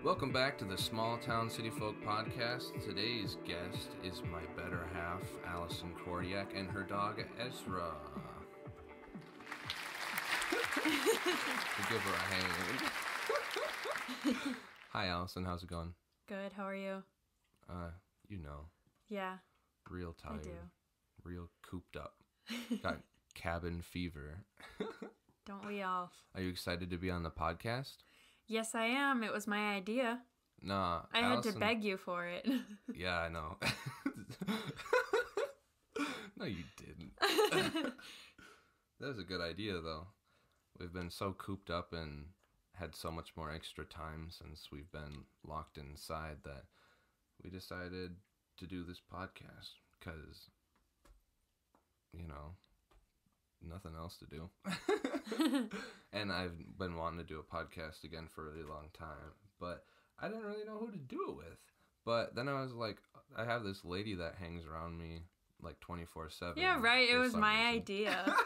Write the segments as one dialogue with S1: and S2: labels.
S1: Welcome back to the Small Town City Folk Podcast. Today's guest is my better half, Allison Kordiak, and her dog, Ezra. We'll give her a hand. Hi, Allison. How's it going?
S2: Good. How are you?
S1: Yeah.
S2: Yeah,
S1: Real tired.
S2: I do.
S1: Real cooped up. Got cabin fever.
S2: Don't we all?
S1: Are you excited to be on the podcast?
S2: Yes, I am. It was my idea.
S1: Nah,
S2: I had to
S1: Allison-
S2: beg you for it.
S1: Yeah, I know. No, you didn't. That was a good idea, though. We've been so cooped up and had so much more extra time since we've been locked inside that we decided to do this podcast because, nothing else to do. And I've been wanting to do a podcast again for a really long time, but I didn't really know who to do it with. But then I was like, I have this lady that hangs around me like 24/7.
S2: Yeah, right. It
S1: for
S2: was
S1: some
S2: my
S1: reason.
S2: idea.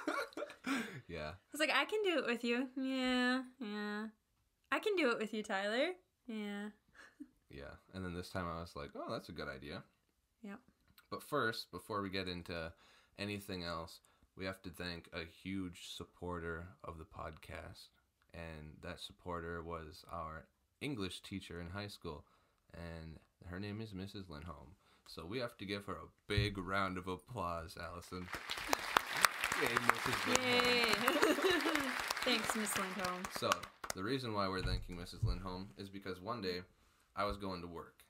S1: Yeah.
S2: I was like, I can do it with you. Yeah. I can do it with you, Tyler. Yeah.
S1: Yeah. And then this time I was like, oh, that's a good idea.
S2: Yep.
S1: But first, before we get into anything else, we have to thank a huge supporter of the podcast. And that supporter was our English teacher in high school. And her name is Mrs. Lindholm. So we have to give her a big round of applause, Allison. Yay, Mrs. Lindholm.
S2: Yay. Thanks, Miss Lindholm.
S1: So, the reason why we're thanking Mrs. Lindholm is because one day I was going to work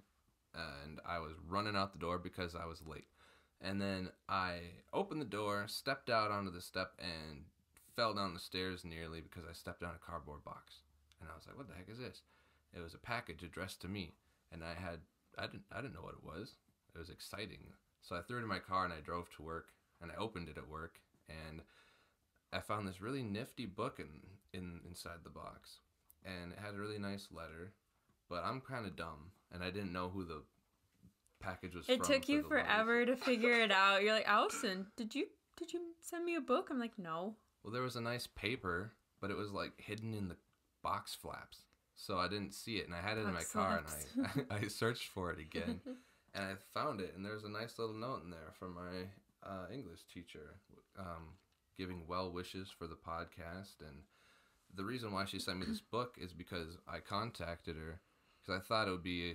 S1: and I was running out the door because I was late. And then I opened the door, stepped out onto the step, and fell down the stairs nearly because I stepped on a cardboard box. And I was like, what the heck is this? It was a package addressed to me. And I didn't know what it was. It was exciting. So I threw it in my car and I drove to work and I opened it at work. And I found this really nifty book inside the box, and it had a really nice letter, but I'm kind of dumb, and I didn't know who the package was from.
S2: It took
S1: for
S2: you
S1: the
S2: forever
S1: letters.
S2: to figure it out. You're like, Allison, did you send me a book? I'm like, no.
S1: Well, there was a nice paper, but it was like hidden in the box flaps, so I didn't see it, and I had it in my
S2: Box
S1: car,
S2: flaps.
S1: and I searched for it again, and I found it, and there's a nice little note in there from my English teacher, giving well wishes for the podcast. And the reason why she sent me this book is because I contacted her because I thought it would be,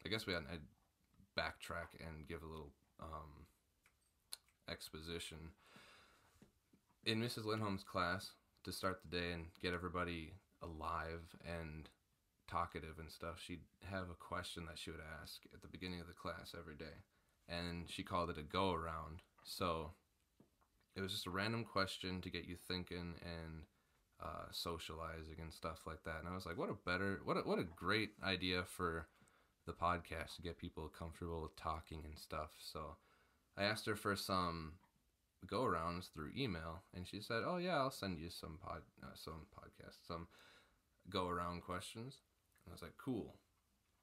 S1: I guess I'd backtrack and give a little exposition. In Mrs. Lindholm's class, to start the day and get everybody alive and talkative and stuff, she'd have a question that she would ask at the beginning of the class every day. And she called it a go-around. So it was just a random question to get you thinking and socializing and stuff like that. And I was like, what a great idea for the podcast to get people comfortable with talking and stuff. So I asked her for some go-arounds through email, and she said, oh yeah, I'll send you some go-around questions. And I was like, cool.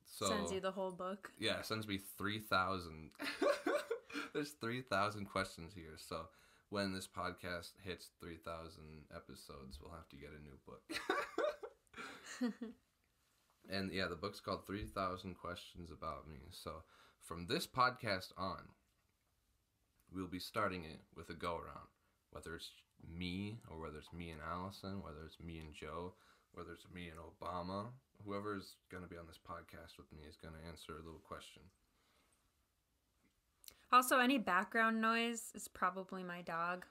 S1: So
S2: Sends you the whole book.
S1: yeah, it sends me 3,000. There's 3,000 questions here. So when this podcast hits 3,000 episodes, we'll have to get a new book. And yeah, the book's called 3,000 Questions About Me. So from this podcast on, we'll be starting it with a go-around. Whether it's me, or whether it's me and Allison, whether it's me and Joe, whether it's me and Obama, whoever's going to be on this podcast with me is going to answer a little question.
S2: Also, any background noise is probably my dog.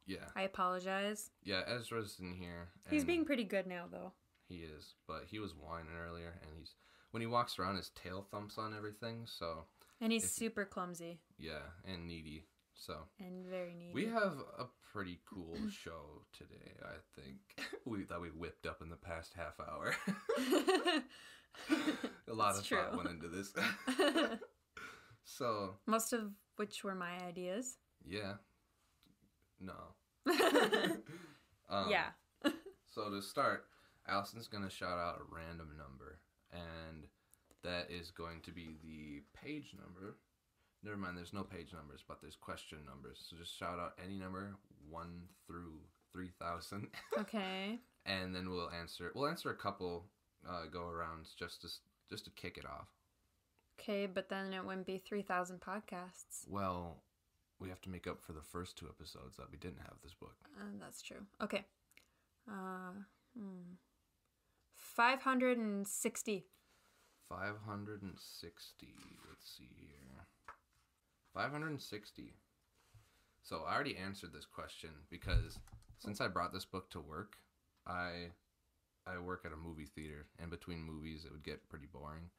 S1: Yeah.
S2: I apologize.
S1: Yeah, Ezra's in here.
S2: He's
S1: and
S2: being pretty good now, though.
S1: He is, but he was whining earlier, and when he walks around, his tail thumps on everything, so...
S2: And he's super clumsy.
S1: Yeah, and needy, so...
S2: And very needy.
S1: We have a pretty cool show today, I think, that we whipped up in the past half hour. A lot
S2: That's
S1: of
S2: true.
S1: thought went into this. So...
S2: Most of which were my ideas.
S1: Yeah. No.
S2: Yeah.
S1: So to start, Allison's going to shout out a random number, and that is going to be the page number. Never mind, there's no page numbers, but there's question numbers. So just shout out any number, 1 through 3,000.
S2: Okay.
S1: And then we'll answer a couple go-arounds just to just to kick it off.
S2: Okay, but then it wouldn't be 3,000 podcasts.
S1: Well, we have to make up for the first 2 episodes that we didn't have this book.
S2: That's true. Okay. 560.
S1: 560. Let's see here. 560. So I already answered this question because since I brought this book to work, I work at a movie theater, and between movies it would get pretty boring.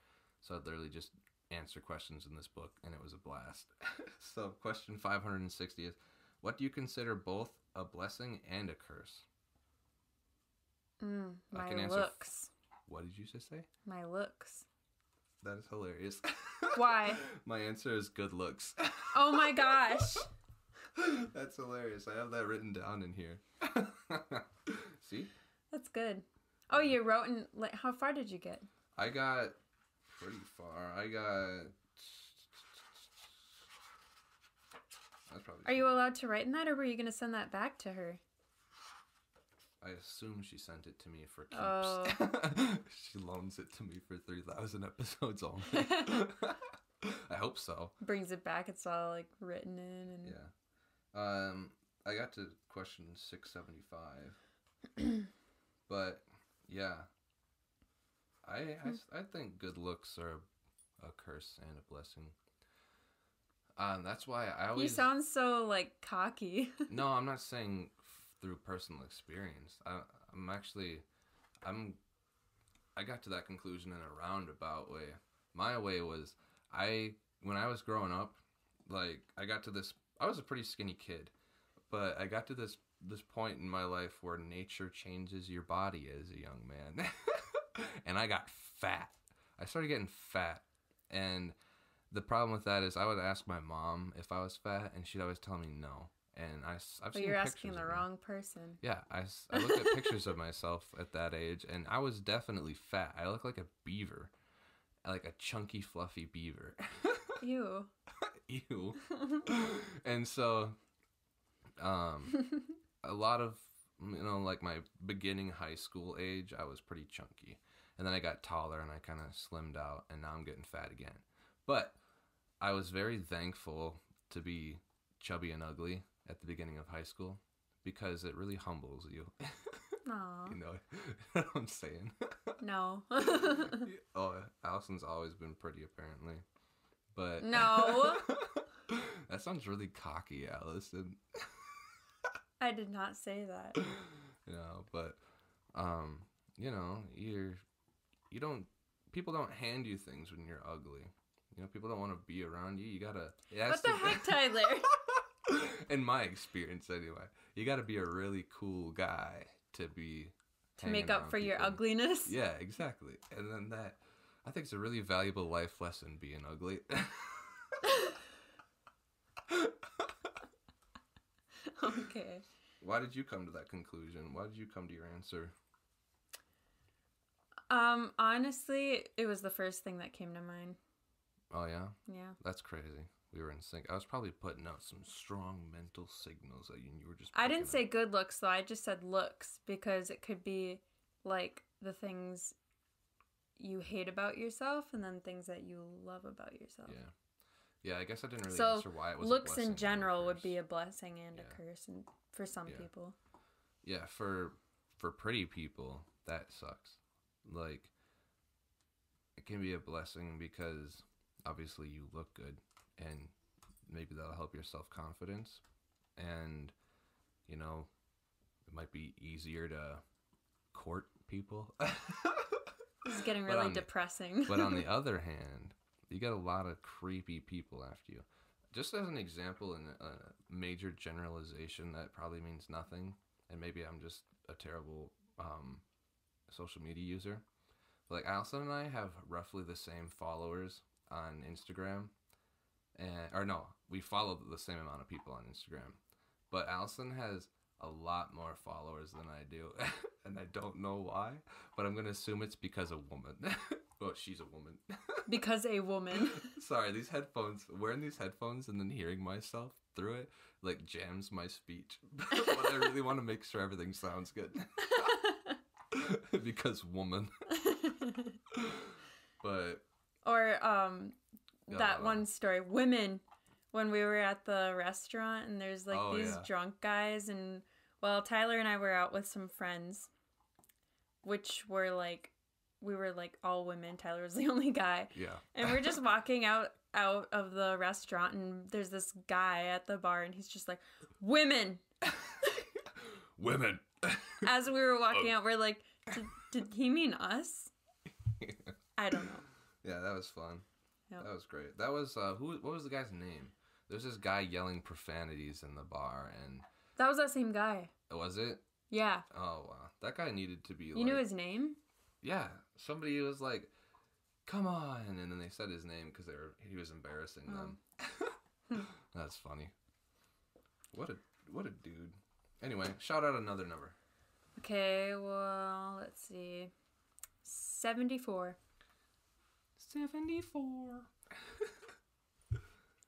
S1: So I'd literally just answer questions in this book, and it was a blast. So question 560 is, what do you consider both a blessing and a curse?
S2: My looks.
S1: What did you just say?
S2: My looks.
S1: That is hilarious.
S2: Why?
S1: My answer is good looks.
S2: Oh my gosh.
S1: That's hilarious. I have that written down in here. See?
S2: That's good. Oh, you wrote in, like, how far did you get?
S1: I got pretty far. That's probably.
S2: Are you allowed to write in that, or were you going to send that back to her?
S1: I assume she sent it to me for keeps.
S2: Oh.
S1: She loans it to me for 3,000 episodes only. I hope so.
S2: Brings it back. It's all like written in. And...
S1: Yeah. I got to question 675. But yeah, I think good looks are a curse and a blessing. That's why I always.
S2: You sound so like cocky.
S1: No, I'm not saying through personal experience. I got to that conclusion in a roundabout way. My way was when I was growing up, like I was a pretty skinny kid, but I got to this point in my life where nature changes your body as a young man. And I got fat. I started getting fat. And the problem with that is I would ask my mom if I was fat, and she'd always tell me no. And I've seen
S2: you're
S1: pictures
S2: asking the
S1: of me.
S2: wrong person.
S1: Yeah, I looked at pictures of myself at that age, and I was definitely fat. I looked like a beaver. Like a chunky, fluffy beaver.
S2: Ew.
S1: Ew. And so, a lot of, like my beginning high school age, I was pretty chunky. And then I got taller and I kind of slimmed out, and now I'm getting fat again. But I was very thankful to be chubby and ugly at the beginning of high school because it really humbles you.
S2: Aw.
S1: You know what I'm saying?
S2: No.
S1: Oh, Allison's always been pretty, apparently. But
S2: No.
S1: That sounds really cocky, Allison.
S2: I did not say that.
S1: But people don't hand you things when you're ugly. People don't want to be around you. You gotta.
S2: What the heck, Tyler?
S1: In my experience, anyway, you gotta be a really cool guy to
S2: make up for your ugliness.
S1: Yeah, exactly. And then I think it's a really valuable life lesson being ugly.
S2: Okay.
S1: Why did you come to that conclusion? Why did you come to your answer?
S2: Honestly, it was the first thing that came to mind.
S1: Oh, yeah?
S2: Yeah.
S1: That's crazy. We were in sync. I was probably putting out some strong mental signals that you were just...
S2: I didn't say good looks, though. I just said looks, because it could be, like, the things you hate about yourself and then things that you love about yourself.
S1: Yeah. Yeah, I guess I didn't really
S2: So,
S1: answer why it was
S2: looks
S1: a blessing
S2: in general
S1: or a
S2: would
S1: curse.
S2: be a blessing and
S1: Yeah.
S2: a curse and for some people.
S1: Yeah, for pretty people, that sucks. Like, it can be a blessing because obviously you look good, and maybe that'll help your self-confidence, and it might be easier to court people.
S2: This is getting
S1: But
S2: really depressing.
S1: But on the other hand, you got a lot of creepy people after you. Just as an example, in a major generalization that probably means nothing, and maybe I'm just a terrible social media user. But like Allison and I have roughly the same followers on Instagram, we follow the same amount of people on Instagram. But Allison has a lot more followers than I do, and I don't know why, but I'm gonna assume it's because a woman. Well, she's a woman.
S2: Because a woman.
S1: Sorry, wearing these headphones and then hearing myself through it, like, jams my speech. But I really want to make sure everything sounds good. Because woman. But
S2: Or that
S1: uh,
S2: one story, women, when we were at the restaurant and there's like
S1: Oh,
S2: these
S1: yeah.
S2: drunk guys, and well, Tyler and I were out with some friends, which were like, we were like all women. Tyler was the only guy,
S1: yeah.
S2: and we're just walking out of the restaurant, and there's this guy at the bar, and he's just like, women.
S1: Women.
S2: As we were walking out, we're like, did he mean us? I don't know.
S1: Yeah, that was fun.
S2: Yep.
S1: That was great. That was what was the guy's name? There's this guy yelling profanities in the bar, and
S2: That was that same guy.
S1: was it?
S2: Yeah.
S1: Oh wow, that guy needed to be.
S2: You knew his name?
S1: Yeah, somebody was like, "Come on," and then they said his name because he was embarrassing them. That's funny. What a dude. Anyway, shout out another number.
S2: Okay, well, let's see. 74.
S1: 74.
S2: Are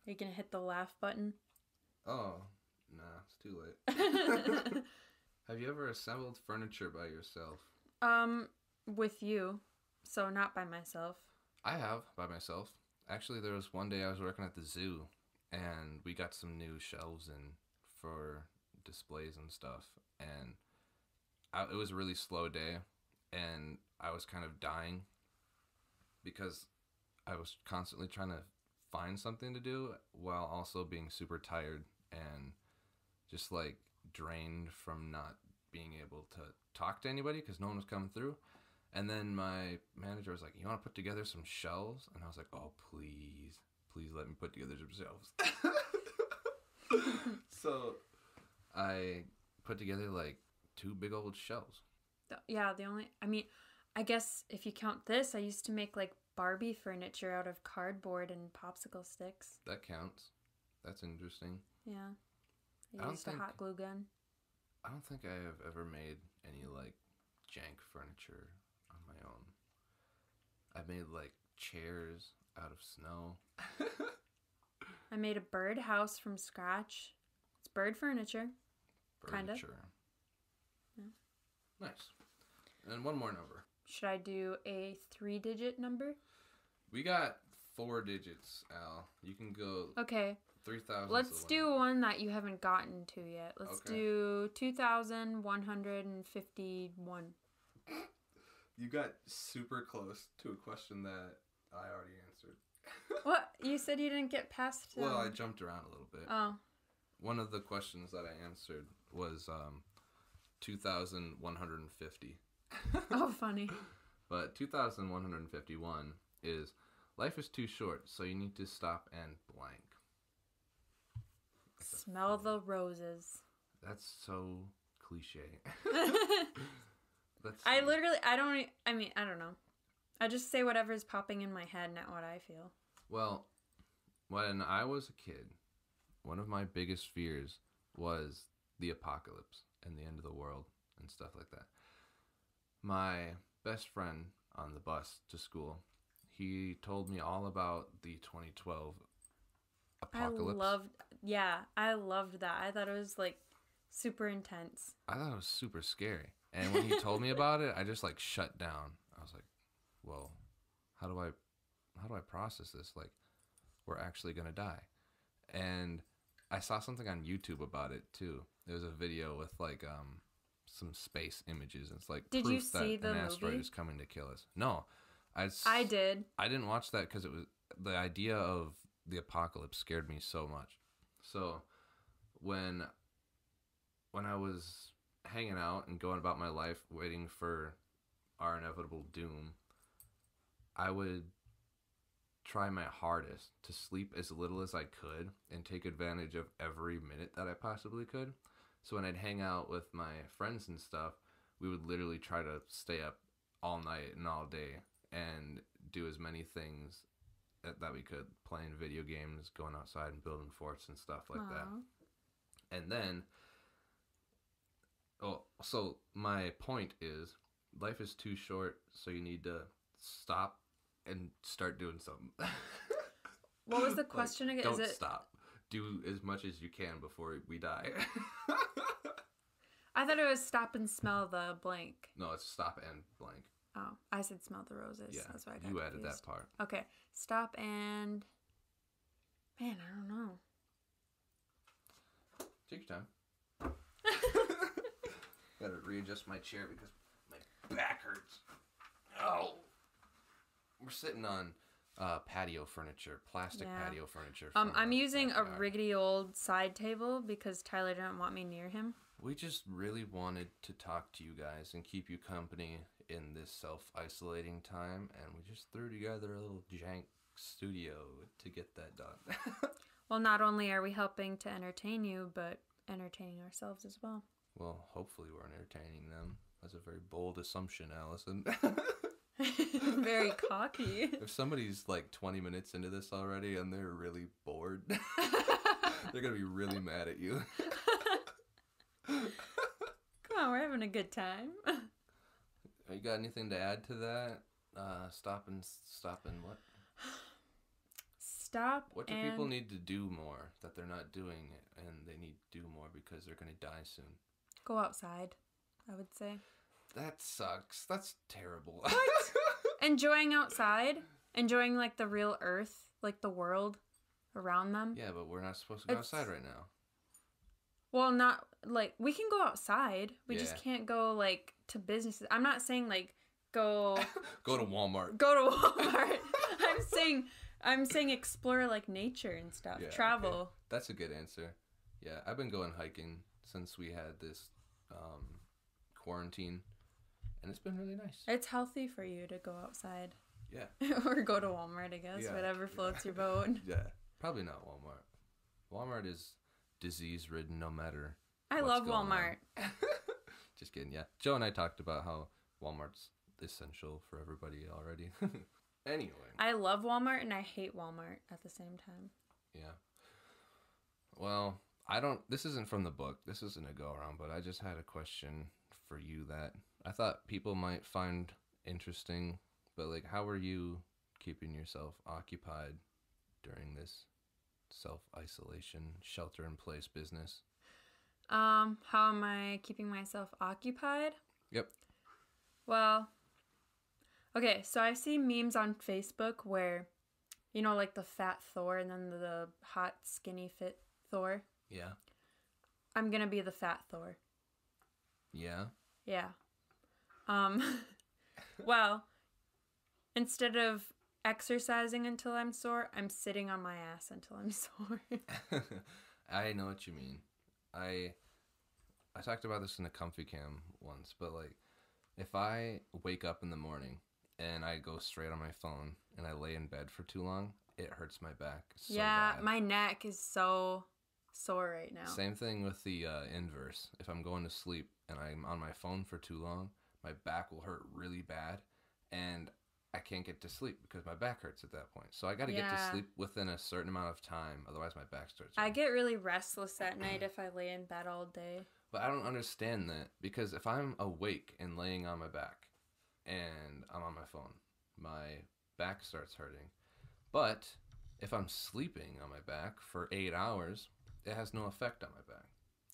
S2: you gonna hit the laugh button?
S1: Oh, nah, it's too late. Have you ever assembled furniture by yourself?
S2: With you. So not by myself.
S1: I have, by myself. Actually, there was one day I was working at the zoo, and we got some new shelves in for displays and stuff, and it was a really slow day, and I was kind of dying because I was constantly trying to find something to do while also being super tired and just like drained from not being able to talk to anybody because no one was coming through. And then my manager was like, "You want to put together some shelves?" And I was like, "Oh, please let me put together some shelves." So I put together like 2 big old shelves.
S2: Yeah, I guess if you count this, I used to make like Barbie furniture out of cardboard and popsicle sticks.
S1: That counts. That's interesting.
S2: Yeah.
S1: I
S2: I
S1: don't
S2: used a
S1: think-
S2: hot glue gun.
S1: I don't think I have ever made any like jank furniture on my own. I made like chairs out of snow.
S2: I made a bird house from scratch. It's bird furniture. Kinda.
S1: Furniture.
S2: Yeah.
S1: Nice. And one more number.
S2: Should I do a 3-digit number?
S1: We got 4 digits, Al. You can go
S2: Okay.
S1: 3,000.
S2: Let's do one that you haven't gotten to yet. Let's
S1: Okay.
S2: do 2,151.
S1: You got super close to a question that I already answered.
S2: What? You said you didn't get past...
S1: Well, I jumped around a little bit.
S2: Oh.
S1: One of the questions that I answered was 2,150.
S2: Oh, funny.
S1: But 2,151 is, life is too short, so you need to stop and blank.
S2: Smell the roses.
S1: That's so cliche. That's
S2: I don't know. I just say whatever's popping in my head, not what I feel.
S1: Well, when I was a kid, one of my biggest fears was the apocalypse and the end of the world and stuff like that. My best friend on the bus to school, he told me all about the 2012 apocalypse.
S2: I loved that. I thought it was like super intense.
S1: I thought it was super scary. And when he told me about it, I just like shut down. I was like, "Well, how do I process this? Like, we're actually gonna die." And I saw something on YouTube about it too. There was a video with like some space images. It's like
S2: Did
S1: proof
S2: you see
S1: that an
S2: the
S1: asteroid
S2: movie?
S1: is coming to kill us. No,
S2: I did.
S1: I didn't watch that because it was the idea of the apocalypse scared me so much. So when I was hanging out and going about my life waiting for our inevitable doom, I would try my hardest to sleep as little as I could and take advantage of every minute that I possibly could. So when I'd hang out with my friends and stuff, we would literally try to stay up all night and all day and do as many things that we could, playing video games, going outside and building forts and stuff like that. And then, so my point is, life is too short, so you need to stop and start doing something.
S2: What was the question again?
S1: Don't stop. Do as much as you can before we die.
S2: I thought it was stop and smell the blank.
S1: No, it's stop and blank.
S2: Oh. Oh, I said smell the roses.
S1: Yeah,
S2: That's why I got
S1: you added
S2: confused.
S1: that part.
S2: Okay, stop and... Man, I don't know.
S1: Take your time. Gotta readjust my chair because my back hurts. Oh! We're sitting on patio furniture, plastic patio furniture.
S2: I'm using a
S1: backyard.
S2: rickety old side table because Tyler didn't want me near him.
S1: We just really wanted to talk to you guys and keep you company in this self-isolating time, and we just threw together a little jank studio to get that done.
S2: Well, not only are we helping to entertain you, but entertaining ourselves as well.
S1: Well, hopefully we're entertaining them. That's a very bold assumption, Allison.
S2: Very cocky.
S1: If somebody's like 20 minutes into this already and they're really bored, they're going to be really mad at you.
S2: Come on, we're having a good time.
S1: You got anything to add to that? Stop and what?
S2: Stop.
S1: What do people need to do more that they're not doing, and they need to do more because they're going to die soon?
S2: Go outside, I would say.
S1: That sucks. That's terrible.
S2: What? Enjoying outside, enjoying like the real earth, like the world around them.
S1: Yeah, but we're not supposed to go outside right now.
S2: Well, not like we can go outside. We
S1: Yeah.
S2: just can't go like to businesses. I'm not saying like go
S1: Go to Walmart.
S2: go to Walmart. I'm saying explore like nature and stuff.
S1: Yeah,
S2: Travel.
S1: okay. That's a good answer. Yeah, I've been going hiking since we had this quarantine, and it's been really nice.
S2: It's healthy for you to go outside.
S1: Yeah.
S2: Or go to Walmart, I guess.
S1: Yeah,
S2: Whatever floats your boat.
S1: Yeah. Probably not Walmart. Walmart is disease-ridden no matter
S2: I
S1: what's
S2: love
S1: going
S2: Walmart.
S1: on. Just kidding, yeah. Joe and I talked about how Walmart's essential for everybody already. Anyway.
S2: I love Walmart and I hate Walmart at the same time.
S1: Yeah. Well, this isn't from the book. This isn't a go-around, but I just had a question for you that I thought people might find interesting. But, like, how are you keeping yourself occupied during this self-isolation, shelter-in-place business?
S2: How am I keeping myself occupied?
S1: Yep.
S2: Well, okay, so I see memes on Facebook where, you know, like the fat Thor and then the hot, skinny, fit Thor.
S1: Yeah.
S2: I'm gonna be the fat Thor.
S1: Yeah.
S2: Yeah. Well, instead of exercising until I'm sore, I'm sitting on my ass until I'm sore.
S1: I know what you mean. I talked about this in a comfy cam once, but like if I wake up in the morning and I go straight on my phone and I lay in bed for too long, it hurts my back so bad.
S2: My neck is so sore right now.
S1: Same thing with the inverse. If I'm going to sleep and I'm on my phone for too long, my back will hurt really bad and I can't get to sleep because my back hurts at that point. So I got to get to sleep within a certain amount of time, otherwise my back starts hurting.
S2: I get really restless at night if I lay in bed all day.
S1: But I don't understand that, because if I'm awake and laying on my back and I'm on my phone, my back starts hurting. But if I'm sleeping on my back for 8 hours, it has no effect on my back.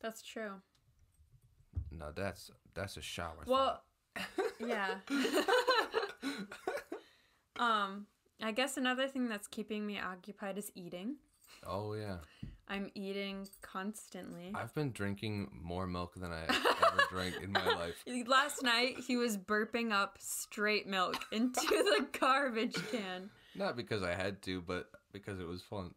S2: That's true.
S1: No, that's a shower
S2: Well, yeah. I guess another thing that's keeping me occupied is eating.
S1: Oh, yeah.
S2: I'm eating constantly.
S1: I've been drinking more milk than I ever drank in my life.
S2: Last night, he was burping up straight milk into the garbage can.
S1: Not because I had to, but because it was fun.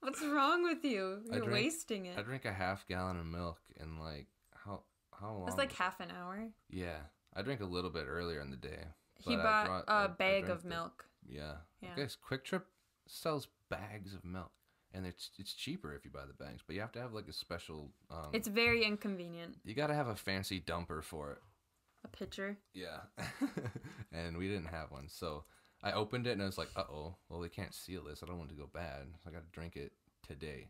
S2: What's wrong with you? You're wasting it.
S1: I drink a half gallon of milk in like, how long?
S2: It's like half an hour.
S1: Yeah. I drink a little bit earlier in the day.
S2: He bought a bag of milk.
S1: Yeah. I guess Quick Trip sells bags of milk. And it's cheaper if you buy the bags, but you have to have like a special...
S2: it's very inconvenient.
S1: You got to have a fancy dumper for it.
S2: A pitcher?
S1: Yeah. And we didn't have one. So I opened it and I was like, uh-oh, well, they can't seal this. I don't want it to go bad. So I got to drink it today.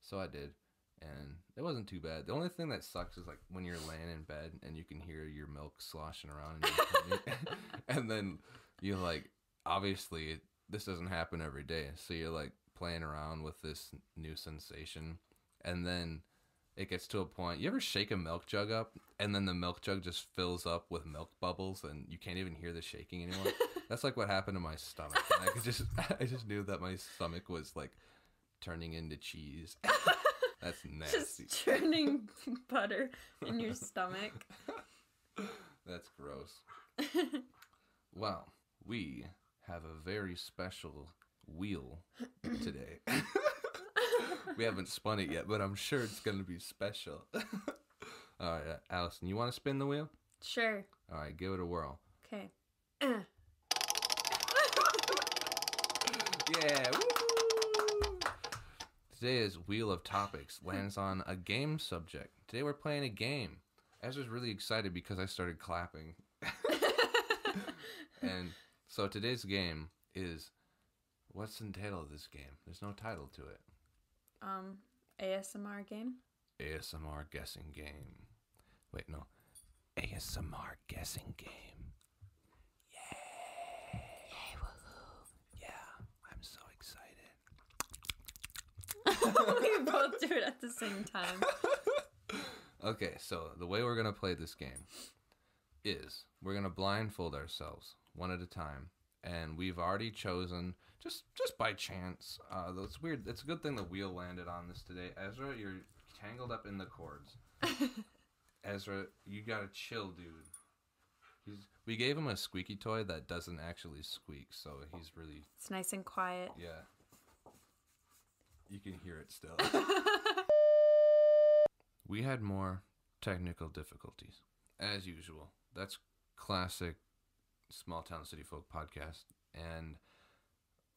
S1: So I did. And it wasn't too bad. The only thing that sucks is like when you're laying in bed and you can hear your milk sloshing around in your tummy. And then you like, obviously this doesn't happen every day. So you're like playing around with this new sensation. And then it gets to a point. You ever shake a milk jug up and then the milk jug just fills up with milk bubbles and you can't even hear the shaking anymore? That's like what happened to my stomach. And I just knew that my stomach was like turning into cheese. That's nasty.
S2: Just churning butter in your stomach.
S1: That's gross. Well, we have a very special wheel today. We haven't spun it yet, but I'm sure it's going to be special. All right, Allison, you want to spin the wheel?
S2: Sure.
S1: All right, give it a whirl.
S2: Okay.
S1: Yeah. Woo! Today's Wheel of Topics lands on a game subject. Today we're playing a game. Ezra's really excited because I started clapping. And so today's game is, what's the title of this game? There's no title to it.
S2: ASMR game.
S1: ASMR guessing game. Wait, no. ASMR guessing game. Yay! Yay, woohoo! Yeah, I'm so excited.
S2: We both do it at the same time.
S1: Okay, so the way we're gonna play this game is we're gonna blindfold ourselves one at a time, and we've already chosen just by chance. That's weird. It's a good thing the wheel landed on this today. Ezra, you're tangled up in the cords. Ezra, you gotta chill, dude. We gave him a squeaky toy that doesn't actually squeak, so he's really...
S2: It's nice and quiet.
S1: Yeah. You can hear it still. We had more technical difficulties, as usual. That's classic Small Town City Folk podcast. And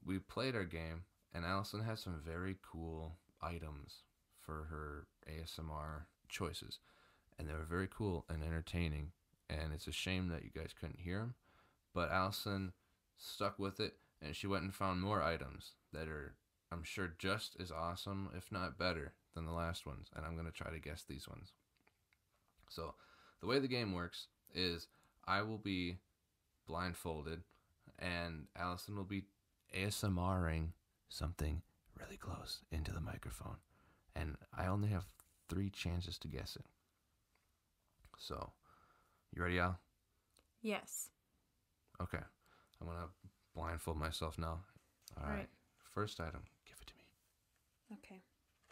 S1: we played our game, and Allison had some very cool items for her ASMR choices. And they were very cool and entertaining. And it's a shame that you guys couldn't hear them. But Allison stuck with it, and she went and found more items that are, I'm sure, just as awesome, if not better, than the last ones. And I'm going to try to guess these ones. So the way the game works is I will be blindfolded, and Allison will be ASMRing something really close into the microphone. And I only have 3 chances to guess it. So, you ready, Al?
S2: Yes.
S1: Okay. I'm going to blindfold myself now. All right. First item. Give it to me.
S2: Okay.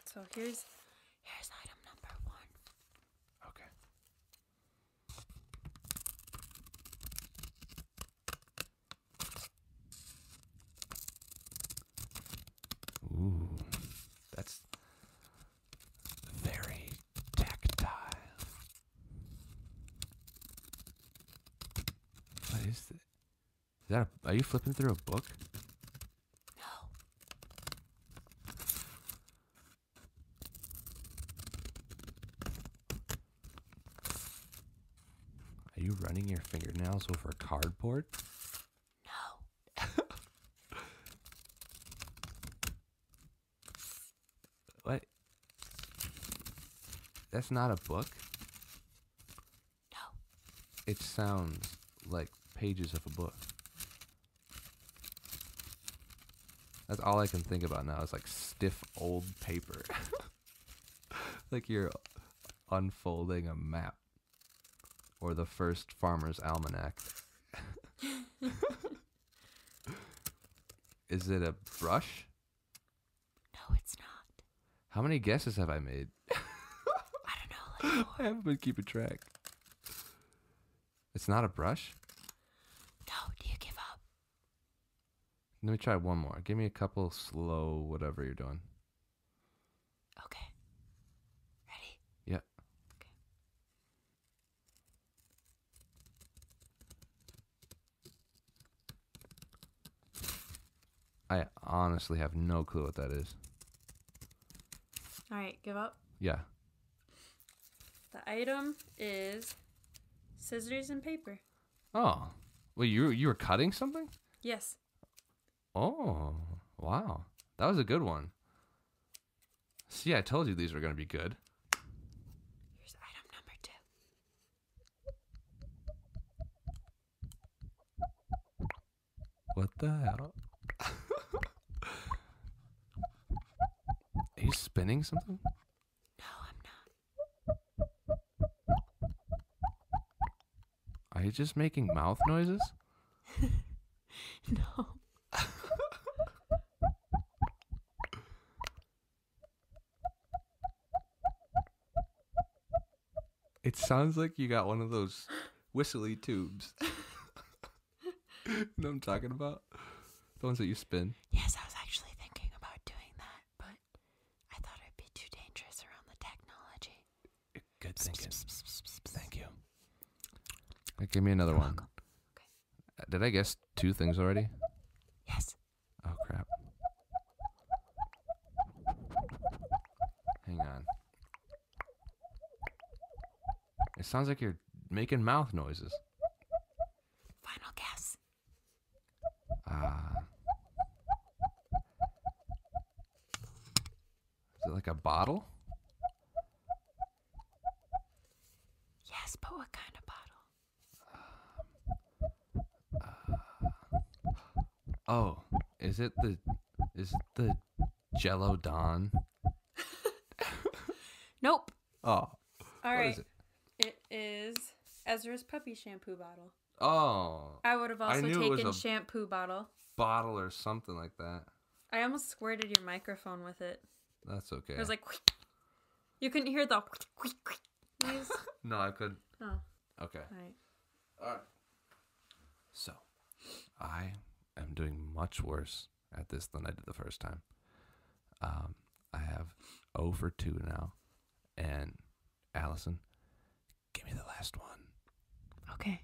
S2: So here's item number 1.
S1: Okay. Ooh. That's very tactile. What is it? Is that are you flipping through a book?
S2: No.
S1: Are you running your fingernails over cardboard?
S2: No.
S1: What? That's not a book?
S2: No.
S1: It sounds like pages of a book. That's all I can think about now is like stiff old paper. Like you're unfolding a map. Or the first Farmer's Almanac. Is it a brush?
S2: No, it's not.
S1: How many guesses have I made?
S2: I don't know, like 4.
S1: I haven't been keeping track. It's not a brush?
S2: No, do you give up?
S1: Let me try one more. Give me a couple slow whatever you're doing.
S2: Okay. Ready?
S1: Yeah.
S2: Okay.
S1: I honestly have no clue what that is.
S2: All right, give up.
S1: Yeah.
S2: The item is scissors and paper.
S1: Oh. Well, you were cutting something?
S2: Yes.
S1: Oh. Wow. That was a good one. See, I told you these were going to be good.
S2: Here's item number 2.
S1: What the hell? Are you spinning something?
S2: No, I'm not.
S1: Are you just making mouth noises?
S2: No.
S1: It sounds like you got one of those whistly tubes. You know what I'm talking about? The ones that you spin.
S2: Yes, I was actually thinking about doing that, but I thought it'd be too dangerous around the technology.
S1: Good thinking. Thank you. Give me another
S2: You're
S1: one.
S2: welcome. Okay.
S1: Did I guess 2 things already?
S2: Yes.
S1: Oh, crap. Hang on. It sounds like you're making mouth noises.
S2: Final guess.
S1: Is it like a bottle?
S2: Yes, but what kind of bottle?
S1: Oh, is it the Jello Don?
S2: Nope.
S1: Oh.
S2: All
S1: What
S2: right.
S1: is it?
S2: It is Ezra's puppy shampoo bottle.
S1: Oh.
S2: I would have also
S1: knew it was
S2: taken
S1: a-
S2: shampoo bottle.
S1: Bottle or something like that.
S2: I almost squirted your microphone with it.
S1: That's okay.
S2: It was like, you couldn't hear the noise.
S1: No, I could.
S2: Oh,
S1: Okay.
S2: all right.
S1: All right. So, I am doing much worse at this than I did the first time. I have 0 for 2 now. And Allison, give me the last one.
S2: Okay.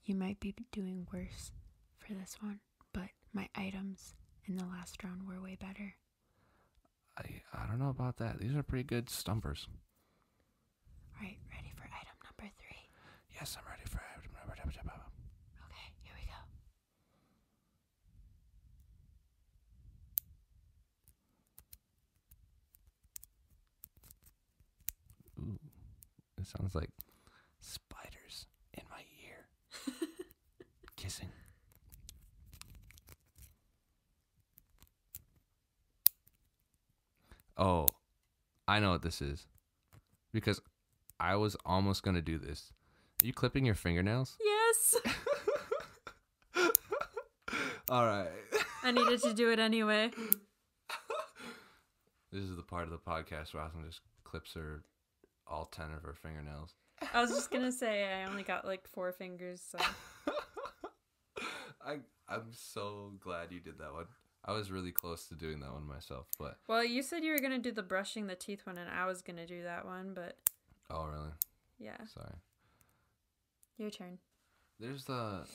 S2: You might be doing worse for this one, but my items in the last round were way better.
S1: I don't know about that. These are pretty good stumpers.
S2: All right, ready for item number 3?
S1: Yes, I'm ready for it.
S2: Okay, here we go.
S1: Ooh, it sounds like spiders in my ear. Kissing. Oh, I know what this is. Because I was almost going to do this. Are you clipping your fingernails?
S2: Yes!
S1: All right.
S2: I needed to do it anyway.
S1: This is the part of the podcast where Allison just clips her all 10 of her fingernails.
S2: I was just gonna say I only got like 4 fingers, so.
S1: I'm so glad you did that one. I was really close to doing that one myself, but...
S2: Well, you said you were gonna do the brushing the teeth one, and I was gonna do that one, but
S1: Oh, really?
S2: yeah.
S1: Sorry.
S2: Your turn.
S1: There's the...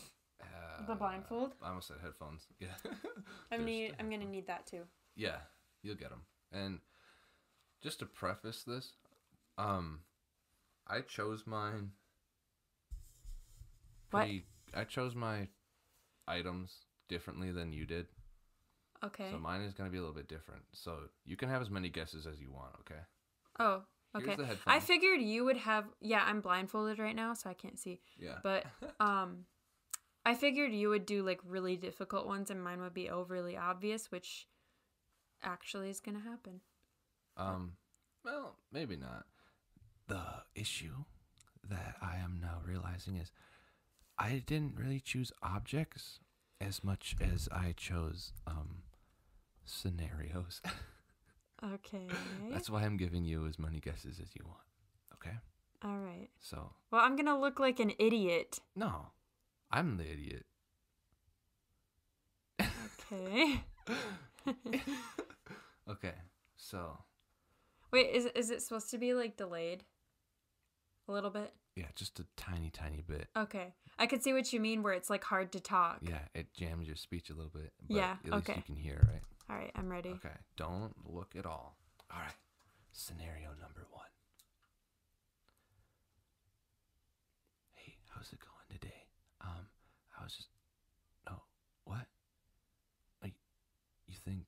S2: The blindfold?
S1: I almost said headphones. Yeah.
S2: I'm
S1: There's the
S2: gonna
S1: headphones.
S2: need that too.
S1: Yeah, you'll get them. And just to preface this, I chose mine.
S2: What?
S1: I chose my items differently than you did.
S2: Okay.
S1: So mine is going to be a little bit different. So you can have as many guesses as you want, okay?
S2: Oh, okay.
S1: Here's the headphones.
S2: I figured you would have. Yeah, I'm blindfolded right now, so I can't see.
S1: Yeah.
S2: But I figured you would do like really difficult ones, and mine would be overly obvious, which actually is gonna happen.
S1: Well, maybe not. The issue that I am now realizing is I didn't really choose objects as much as I chose scenarios.
S2: Okay.
S1: That's why I'm giving you as many guesses as you want. Okay?
S2: All right.
S1: So,
S2: Well, I'm gonna look like an idiot.
S1: no. I'm the idiot.
S2: Okay.
S1: Okay. So,
S2: Wait, is it supposed to be like delayed? A little bit?
S1: yeah, just a tiny bit.
S2: Okay. I could see what you mean where it's like hard to talk.
S1: Yeah, it jams your speech a little bit. But
S2: Yeah,
S1: at least
S2: okay.
S1: you can hear, right?
S2: All right, I'm ready.
S1: Okay. Don't look at all. All right. Scenario number 1. Hey, how's it going today? I was just... Oh, what? You think...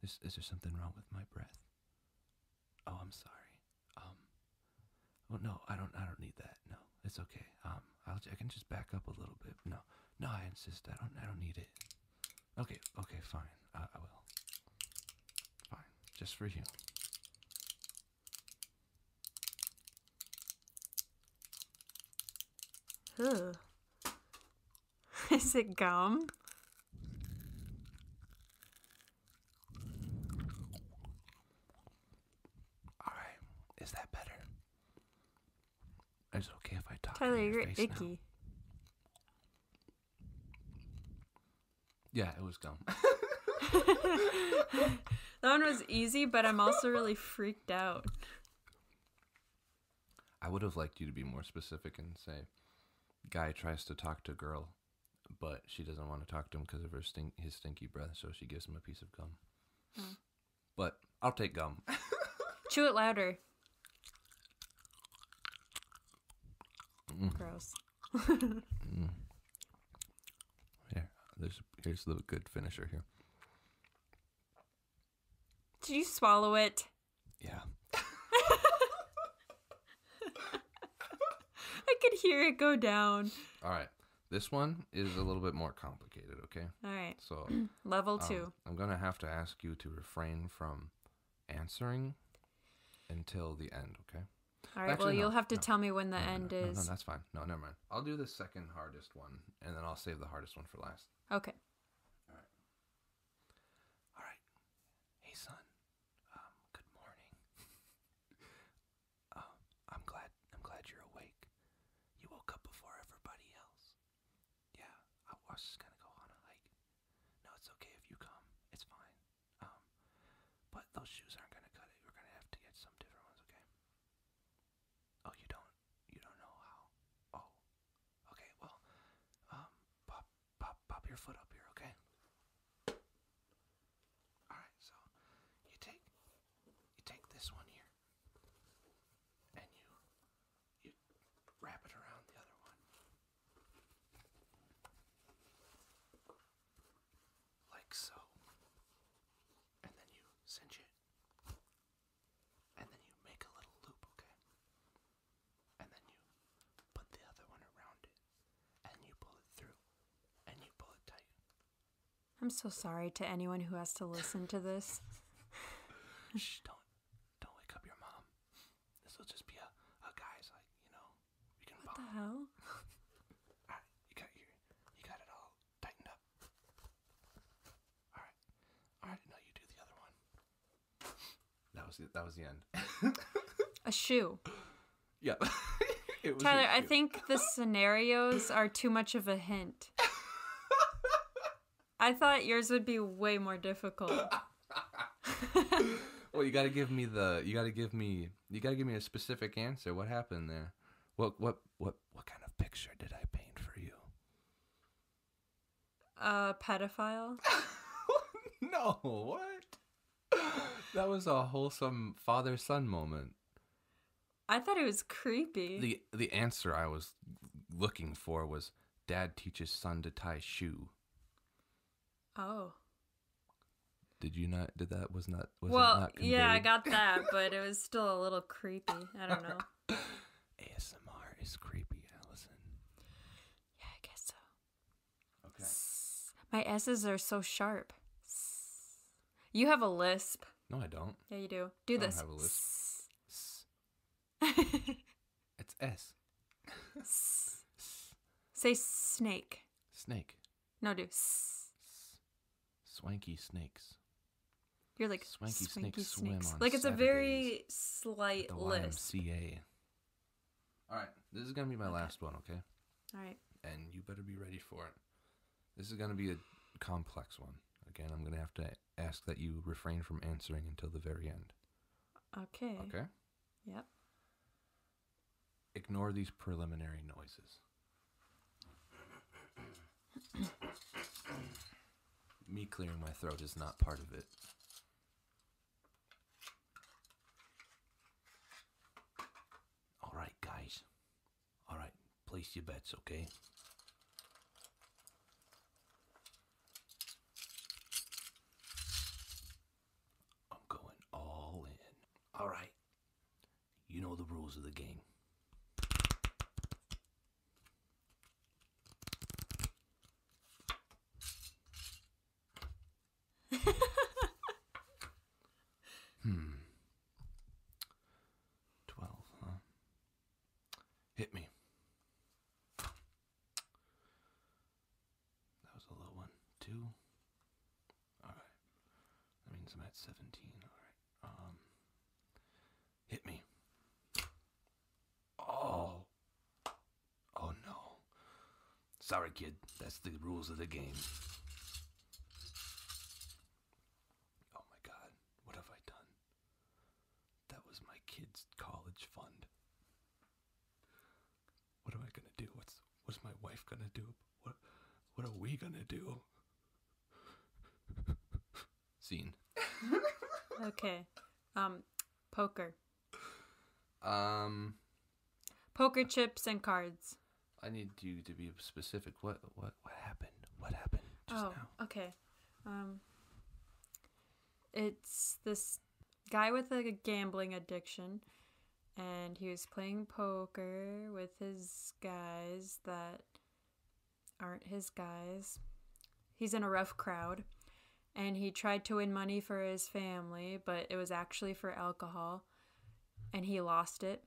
S1: Is there something wrong with my breath? Oh, I'm sorry. Well, no, I don't need that. No, it's okay. I can just back up a little bit. No, I insist. I don't need it. Okay, fine. I will. Fine, just for you.
S2: Ugh. Is it gum?
S1: All right. Is that better? Is it okay if I talk
S2: Tyler,
S1: in your
S2: you're
S1: face
S2: icky.
S1: now? Yeah, it was gum.
S2: That one was easy, but I'm also really freaked out.
S1: I would have liked you to be more specific and say, guy tries to talk to girl, but she doesn't want to talk to him because of his stinky breath, so she gives him a piece of gum.
S2: Oh.
S1: But I'll take gum.
S2: Chew it louder.
S1: Mm.
S2: Gross.
S1: Mm. Here's the good finisher here.
S2: Did you swallow it?
S1: Yeah.
S2: I could hear it go down.
S1: All right. This one is a little bit more complicated, okay?
S2: All right.
S1: So,
S2: Level 2.
S1: I'm going to have to ask you to refrain from answering until the end, okay?
S2: All right.
S1: Actually,
S2: well, you'll
S1: no,
S2: have to
S1: no.
S2: tell me when the
S1: No,
S2: end
S1: no,
S2: is.
S1: No, that's fine. No, never mind. I'll do the second hardest one, and then I'll save the hardest one for last.
S2: Okay.
S1: All right. Hey, son. Good morning. I'm glad you're awake. You woke up before everybody else. Yeah, I was just gonna go on a hike. No, it's okay if you come. It's fine. But those shoes aren't gonna cut it. We're gonna have to get some different ones, okay? Oh, you don't know how. Oh, okay. Well, pop your foot up here, okay? All right. So you take this one here, and you wrap it around the other one, like so, and then you cinch it, and then you make a little loop, okay? And then you put the other one around it, and you pull it through, and you pull it tight.
S2: I'm so sorry to anyone who has to listen to this.
S1: Shh, don't wake up your mom. This will just be a guy's, like, we can
S2: What
S1: bond.
S2: the hell?
S1: Alright, you got it all tightened up. Alright, now you do the other one. That was the end.
S2: A shoe.
S1: Yeah. It was
S2: Tyler,
S1: a
S2: I
S1: shoe.
S2: think the scenarios are too much of a hint. I thought yours would be way more difficult.
S1: Well, you gotta give me a specific answer. What happened there? What kind of picture did I paint for you?
S2: A pedophile?
S1: No, what? That was a wholesome father-son moment.
S2: I thought it was creepy.
S1: The answer I was looking for was dad teaches son to tie shoe.
S2: Oh.
S1: Did you not? Did that was not? Was
S2: Well,
S1: it not conveyed?
S2: yeah, I got that, but it was still a little creepy. I don't know.
S1: ASMR is creepy, Allison.
S2: Yeah, I guess so.
S1: Okay.
S2: My S's are so sharp. You have a lisp.
S1: No, I don't.
S2: Yeah, you do. Do
S1: I don't
S2: this.
S1: have a lisp. It's S.
S2: Say snake.
S1: Snake.
S2: No, do.
S1: Swanky snakes.
S2: You're like
S1: Swanky snakes swim
S2: snakes.
S1: on
S2: Like it's
S1: Saturdays
S2: a very slight
S1: The
S2: lisp.
S1: YMCA. All right, this is gonna be my last one, okay?
S2: All right.
S1: And you better be ready for it. This is gonna be a complex one. Again, I'm gonna have to ask that you refrain from answering until the very end.
S2: Okay.
S1: Okay?
S2: Yep.
S1: Ignore these preliminary noises. Me clearing my throat is not part of it. All right, guys. All right, place your bets, okay? I'm going all in. All right. You know the rules of the game. Hmm. 12, huh? Hit me. at 17. All right. Hit me. Oh. Oh no. Sorry, kid. That's the rules of the game. Oh my God. What have I done? That was my kid's college fund. What am I gonna do? What's my wife gonna do? What are we gonna do? Scene.
S2: Okay. Poker.
S1: Um,
S2: Poker chips and cards.
S1: I need you to be specific. What happened? What happened just now?
S2: Okay. It's this guy with a gambling addiction, and he was playing poker with his guys that aren't his guys. He's in a rough crowd, and he tried to win money for his family, but it was actually for alcohol, and he lost it.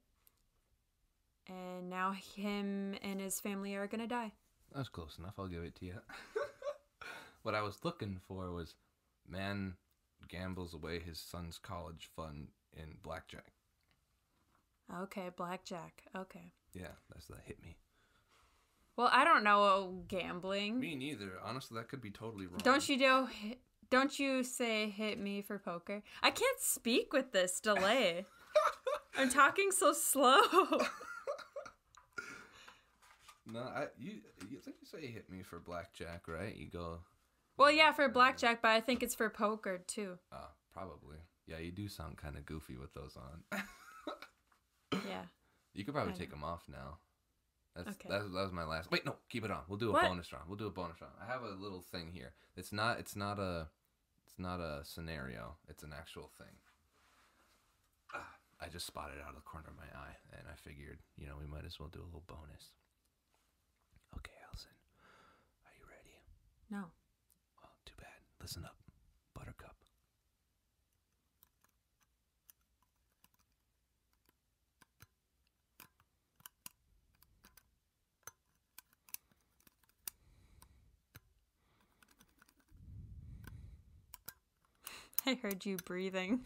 S2: And now him and his family are gonna die.
S1: That was close enough. I'll give it to you. What I was looking for was man gambles away his son's college fund in blackjack.
S2: Okay, blackjack. Okay.
S1: Yeah, that's that hit me.
S2: Well, I don't know gambling.
S1: Me neither. Honestly, that could be totally wrong.
S2: Don't you say hit me for poker? I can't speak with this delay. I'm talking so slow.
S1: No, you think you say hit me for blackjack, right? You go.
S2: Well, yeah, for blackjack, but I think it's for poker too.
S1: Oh, probably. Yeah, you do sound kind of goofy with those on.
S2: Yeah.
S1: You could probably take them off now.
S2: Okay.
S1: That was my last. Wait, no, keep it on. We'll do a bonus round. We'll do a bonus round. I have a little thing here. It's not a scenario. It's an actual thing. I just spotted it out of the corner of my eye, and I figured, we might as well do a little bonus. Okay, Allison, are you ready?
S2: No.
S1: Well, too bad. Listen up, Buttercup.
S2: I heard you breathing.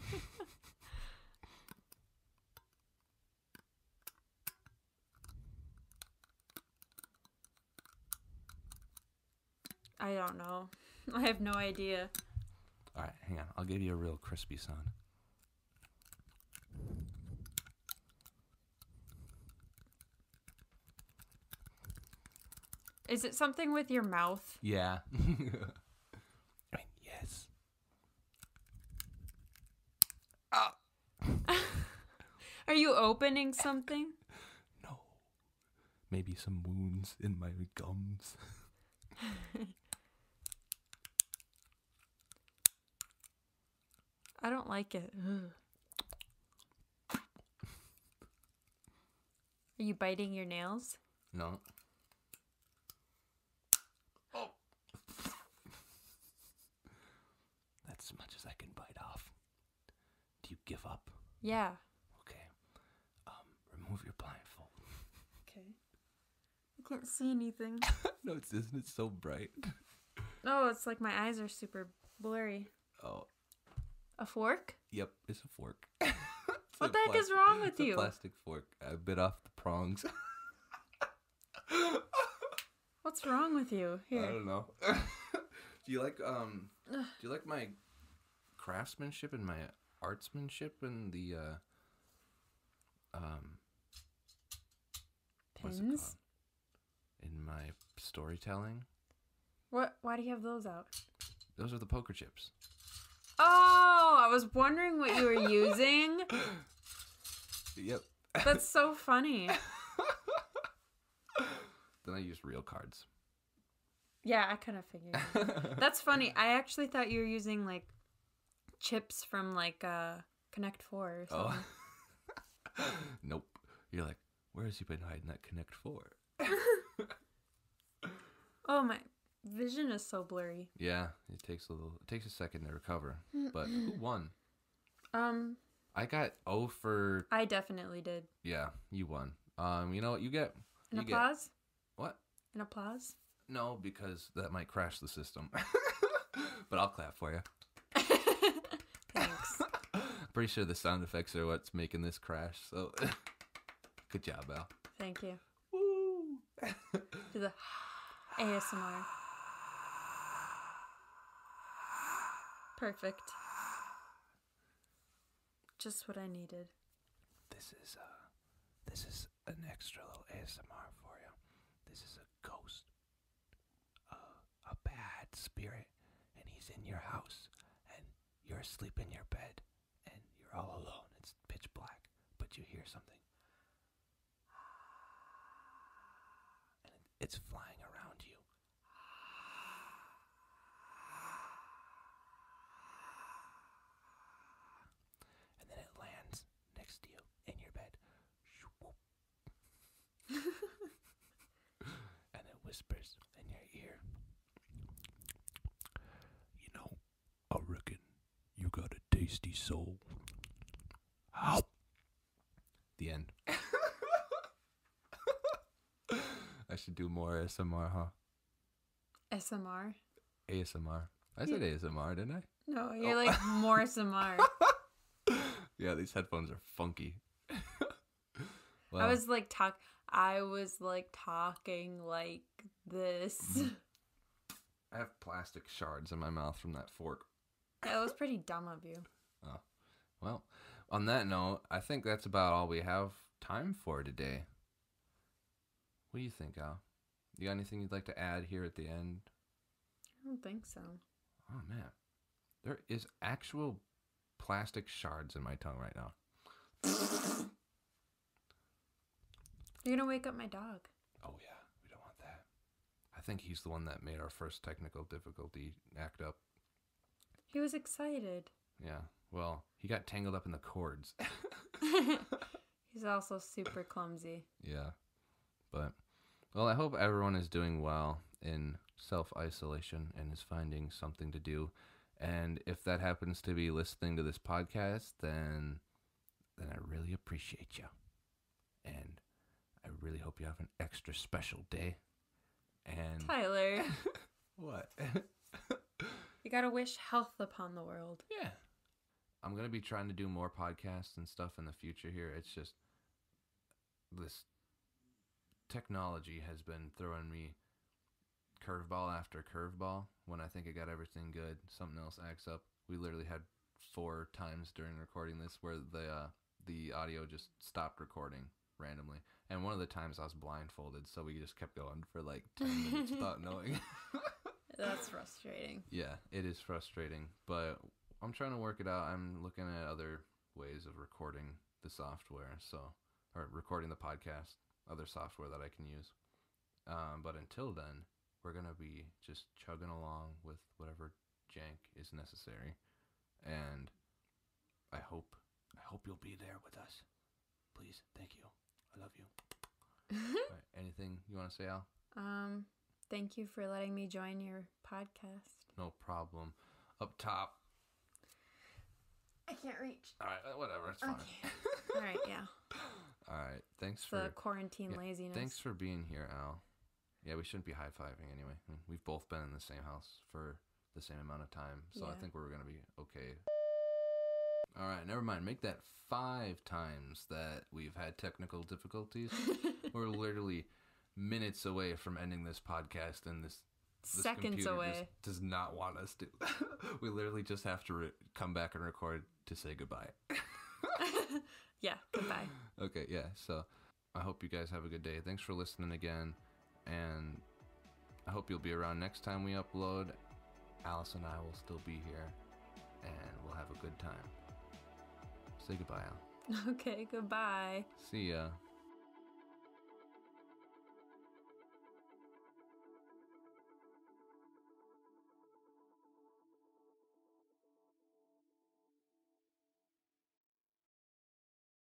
S2: I don't know. I have no idea.
S1: All right, hang on. I'll give you a real crispy sound.
S2: Is it something with your mouth?
S1: Yeah. Yes. Ah.
S2: Are you opening something?
S1: No. Maybe some wounds in my gums.
S2: I don't like it. Ugh. Are you biting your nails?
S1: No. Oh. That's as much as I can bite off. Do you give up?
S2: Yeah.
S1: Okay. Remove your blindfold.
S2: Okay. I can't see anything.
S1: No, isn't it so bright?
S2: No, it's like my eyes are super blurry.
S1: Oh.
S2: A fork?
S1: Yep, it's a fork.
S2: What the heck is wrong with you?
S1: It's a plastic fork. I bit off the prongs.
S2: What's wrong with you? Here.
S1: I don't know. Do you like my craftsmanship and my artsmanship and the what's it
S2: Pins?
S1: called? In my storytelling?
S2: What? Why do you have those out?
S1: Those are the poker chips.
S2: Oh, I was wondering what you were using.
S1: Yep.
S2: That's so funny.
S1: Then I used real cards.
S2: Yeah, I kind of figured. That's funny. I actually thought you were using like chips from like Connect 4 or something.
S1: Oh. Nope. You're like, where has he been hiding that Connect 4?
S2: Oh, my vision is so blurry.
S1: Yeah, it takes a second to recover. But who won? I got O for.
S2: I definitely did.
S1: Yeah, you won. You know what you get?
S2: An applause?
S1: What?
S2: An applause?
S1: No, because that might crash the system. But I'll clap for you.
S2: Thank
S1: Pretty sure the sound effects are what's making this crash. So, good job, Al.
S2: Thank you.
S1: Woo!
S2: To the ASMR. Perfect. Just what I needed.
S1: This is an extra little ASMR for you. This is a ghost, a bad spirit, and he's in your house, and you're asleep in your bed, and you're all alone. It's pitch black, but you hear something, and it's flying around you. And then it lands next to you in your bed. And it whispers in your ear. You know, I reckon you got a tasty soul. How? The end. I should do more ASMR, huh?
S2: SMR?
S1: ASMR. I said ASMR, didn't I?
S2: No, you're like more SMR.
S1: Yeah, these headphones are funky.
S2: I was like talking like this.
S1: I have plastic shards in my mouth from that fork.
S2: That was pretty dumb of you.
S1: Oh. Well, on that note, I think that's about all we have time for today. What do you think, Al? You got anything you'd like to add here at the end?
S2: I don't think so.
S1: Oh, man. There is actual plastic shards in my tongue right now.
S2: You're gonna wake up my dog.
S1: Oh, yeah. We don't want that. I think he's the one that made our first technical difficulty act up.
S2: He was excited.
S1: Yeah. Well, he got tangled up in the cords.
S2: He's also super clumsy.
S1: Yeah. But, well, I hope everyone is doing well in self-isolation and is finding something to do. And if that happens to be listening to this podcast, then I really appreciate you. And I really hope you have an extra special day. And
S2: Tyler.
S1: What?
S2: You gotta wish health upon the world.
S1: Yeah. I'm going to be trying to do more podcasts and stuff in the future here. It's just this technology has been throwing me curveball after curveball. When I think I got everything good, something else acts up. We literally had 4 times during recording this where the audio just stopped recording randomly. And one of the times I was blindfolded, so we just kept going for like 10 minutes without knowing.
S2: That's frustrating.
S1: Yeah, it is frustrating, but I'm trying to work it out. I'm looking at other ways of recording the software, or recording the podcast, other software that I can use. But until then, we're going to be just chugging along with whatever jank is necessary. And I hope you'll be there with us. Please, thank you. I love you. All right, anything you want to say, Al?
S2: Thank you for letting me join your podcast.
S1: No problem. Up top.
S2: I can't reach.
S1: All right, whatever. It's fine.
S2: Okay. All right, yeah.
S1: All right. Thanks
S2: It's
S1: for
S2: the quarantine laziness.
S1: Thanks for being here, Al. Yeah, we shouldn't be high-fiving anyway. We've both been in the same house for the same amount of time, so I think we're going to be okay. All right, never mind. Make that 5 times that we've had technical difficulties. We're literally minutes away from ending this podcast, and this
S2: seconds away
S1: just does not want us to. We literally just have to come back and record to say goodbye.
S2: Yeah, goodbye.
S1: Okay, yeah. So I hope you guys have a good day. Thanks for listening again, and I hope you'll be around next time we upload. Alice and I will still be here, and we'll have a good time. Say goodbye, Al.
S2: Okay, goodbye.
S1: See ya.